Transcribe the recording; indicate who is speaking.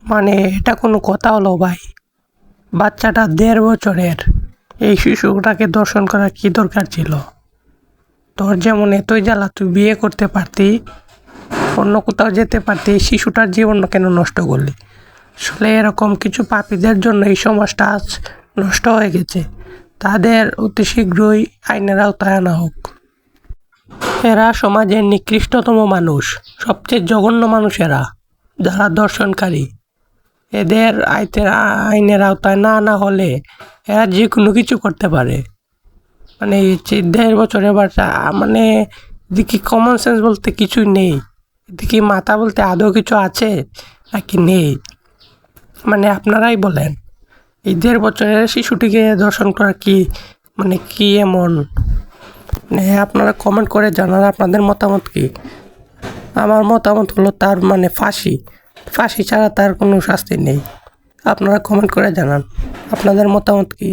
Speaker 1: মানে এটা কোনো কথা হলো ভাই? বাচ্চাটা ১.৫ বছরের, এই শিশুটাকে দর্শন করার কি দরকার ছিল? তোর যেমন এতই জ্বালা, তুই বিয়ে করতে পারতি, অন্য কোথাও যেতে পারতি, এই শিশুটার জীবন কেন নষ্ট করলি? আসলে এরকম কিছু পাপীদের জন্য এই সমাজটা আজ নষ্ট হয়ে গেছে। তাদের অতি শীঘ্রই আইনের আওতায় আনা হোক। এরা সমাজের নিকৃষ্টতম মানুষ, সবচেয়ে জঘন্য মানুষ এরা, যারা দর্শনকারী। এদের আইনের আওতায় না আনা হলে এরা যে কোনো কিছু করতে পারে। মানে এই ১.৫ বছরের বাচ্চা, মানে এদিকে কমন সেন্স বলতে কিছুই নেই, এদিকে মাথা বলতে আদৌ কিছু আছে নাকি নেই? মানে আপনারাই বলেন, এই ১.৫ বছরের শিশুটিকে দর্শন করা কি, মানে কি এমন? মানে আপনারা কমেন্ট করে জানান আপনাদের মতামত কি। আমার মতামত হলো তার মানে ফাঁসি, ফাঁসি ছাড়া তার কোনো শাস্তি নেই। আপনারা কমেন্ট করে জানান আপনাদের মতামত কি।